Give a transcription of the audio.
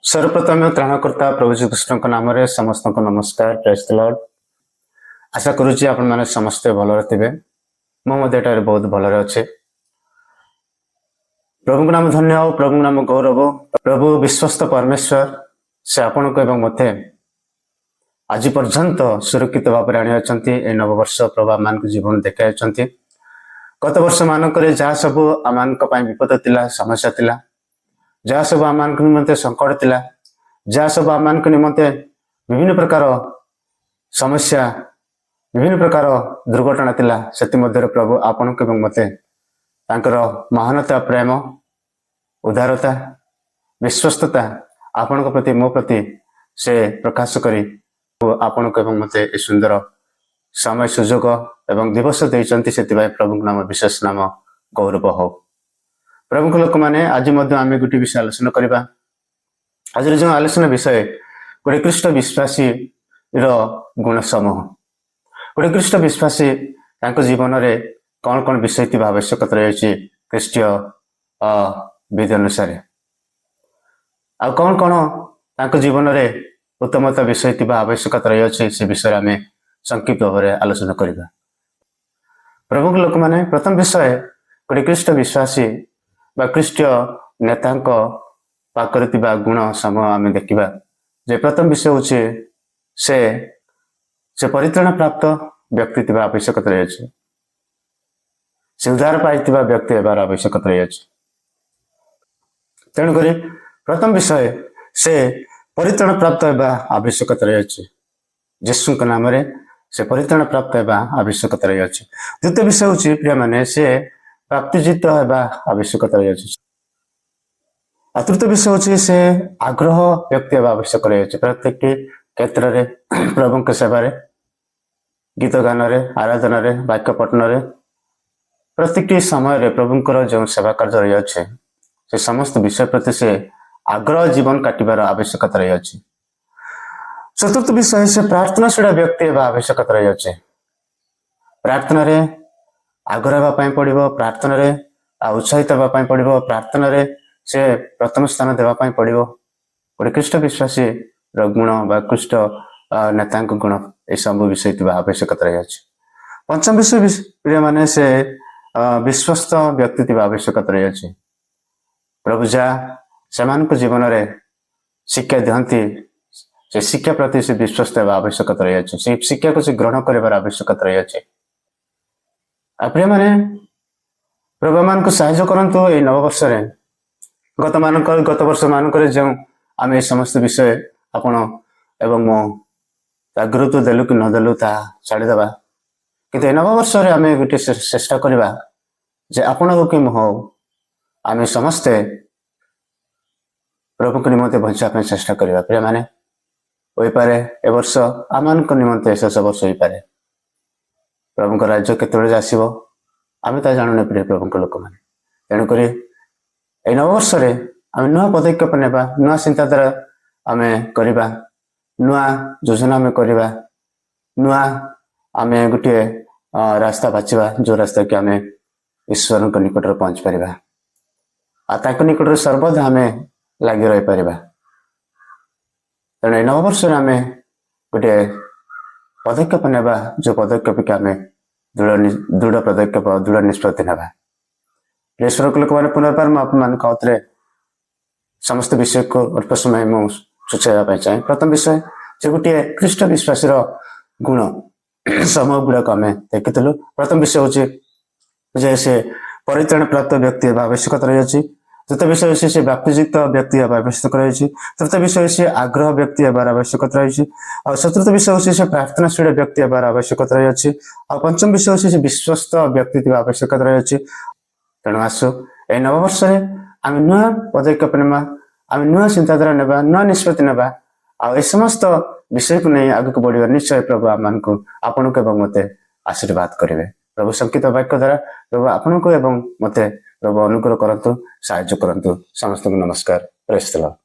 सर्वप्रथम त्राणकर्ता प्रभु श्रीकृष्ण नाम समस्त को नमस्कार। Praise the lord. आशा करुच्ची आपण मैंने समस्ते भल थे। मुझे बहुत भल अच्छे। प्रभु नाम धन्य हो, प्रभु नाम गौरव। प्रभु विश्वस्त परमेश्वर से आपण को एवं मते आज पर्यंत सुरक्षित भाव में आनी नववर्ष प्रभु मान जीवन देखा। गत वर्ष मानक जहाँ सब आम विपद थिला, समस्या थिला, जहाँ सब आम निमंते संकट थिला, जहाँ सब आम निमंते विभिन्न प्रकार समस्या, विभिन्न प्रकार दुर्घटना थिला, सेति मध्य प्रभु आपण को मते तांकर महानता, प्रेम, उदारता, विश्वस्तता आपण प्रति मो प्रति से प्रकाश करी आपण को मते सुंदर समय सुजोग एवं दिवस देइचंती। सेति प्रभु नाम विशेष नाम गौरव हो। प्रभु लोक मैंने आज आम गोटे विषय आलोचना करवा। आज जो आलोचना विषय गोटे ख्रीष्ट विश्वासी गुण समूह। गोटे ख्रीष्ट विश्वासी जीवन में कौन कौन विषय थी आवश्यकता रही ख्रीष्टीय विधि अनुसार, आ कौन कौन जीवन में उत्तमता विषय थी आवश्यकता रही से विषय आम संक्षिप्त भाव में आलोचना करवा। प्रभु लोक मैंने प्रथम विषय गोटे ख्रीष्ट विश्वासी ख्रीष्टीय नेता पाखरे गुण समूह आम देखा। जे प्रथम विषय हूँ से परित्राण प्राप्त व्यक्ति थी आवश्यकता रही, से उद्धार पाई व्यक्ति होबार आवश्यकता रही। तेणुक प्रथम विषय से परित्राण प्राप्त होगा आवश्यकता रही। यीशु नाम से परित्राण प्राप्त होगा आवश्यकता रही। द्वितीय विषय हूँ प्रिय माने से प्राप्तिजित होगा आवश्यकता रही। तृतीय विषय हूँ से आग्रह व्यक्ति होगा आवश्यक रही। प्रत्येक क्षेत्र में प्रभु के सेवार, गीत गान, आराधन, वाक्य पठन, प्रत्येक समय प्रभुंर जो सेवा कार्य रही है से समस्त विषय प्रति से आग्रह जीवन काटिबार आवश्यकता रही। चतुर्थ विषय से प्रार्थनाशील व्यक्ति होगा आवश्यकता रही। प्रार्थना रे आग्रह होगापाई पड़ो, प्रार्थना रे उत्साहित होगापाई पड़ो, प्रार्थना रे से प्रथम स्थान देवापाई पड़ो। गोटे ख्रीष्ट विश्वासी गुण बा ख्रीष्ट नेता गुण ये सब विषय थी आवश्यकता रही। पंचम विषय प्रिय माने से विश्वस्त व्यक्ति थी आवश्यकता रही। प्रभु जहाँ से जीवन में शिक्षा दिखती से शिक्षा प्रति से विश्वस्त होगा आवश्यकता रही। से शिक्षा को से ग्रहण कर आवश्यकता रही। प्रिय माने प्रभु मान को साहाय्य करंतु ये नववर्ष गत वर्ष मानक जो आम समस्त विषय आपण एवं मो गुरुत्व देलु कि नदेलु ता छाड़ीदेवा, कि नववर्ष आम गोटे चेष्टा करवा जे आपण को कि हो आम समस्ते प्रभु को निमंते बचापी चेष्टा करवा। प्रिय माने हो पारे ए वर्ष आम निमंते शेष वर्ष हो पारे। प्रभु का राज्य केतबेले आसीबो आम ता जानने प्रिय प्रभु लोक मैंने। तेणुक नववर्ष आम नुआ पदक्षेप नेबा, नुआ चिंताधारा आम करवा, नुआ योजना आम करवा, नुआ आम गोटे रास्ता बाछवा जो रास्ता कि आम ईश्वर निकट पहुंच पारिबा, आ निकट सर्वदा आम लगी रही पारिबा। तेणु नववर्ष आम गोटे पदक्षेप नेबा जो पदक्षेप कि आम दृढ़ पदक्षेप, दृढ़ निष्पत्ति नेबा। ईश्वर लोक मैंने पुनर्बार मुझे समस्त विषय को अल्प समय मुझे सूचाइवाई चाहे। प्रथम विषय जो गोटे ख्रीष्ट विश्वासी गुण समूह गुड़ाक आम देखीलु। प्रथम विषय हूँ से परित्राण प्राप्त व्यक्ति आवश्यकता रही। द्वितीय विषय हूँ से व्याप्तियुक्त व्यक्ति आवश्यक रही। तृतीय विषय हूँ से आग्रह व्यक्ति होबार आवश्यकता रही। और चतुर्थ विषय हूँ से प्रार्थनाशील व्यक्ति होबार आवश्यकता रही। और पंचम विषय हूँ से विश्वस्त व्यक्ति आवश्यकता रही। तेणु आसु ए नववर्ष आम नुआ पदक्षेप नेबा, आम नुआ चिंताधारा नेबा, नुआ निष्पत्ति नेबा, आ समस्त विषय को नहीं आगे बढ़िया। निश्चय प्रभु आम को आपण को एवं मते आशीर्वाद करेंगे। प्रभु संकित वाक्य द्वारा प्रभु आपण को एवं मते प्रभु अनुग्रह करंतु, साहाय्य करंतु। समस्त को नमस्कार। Praise the Lord.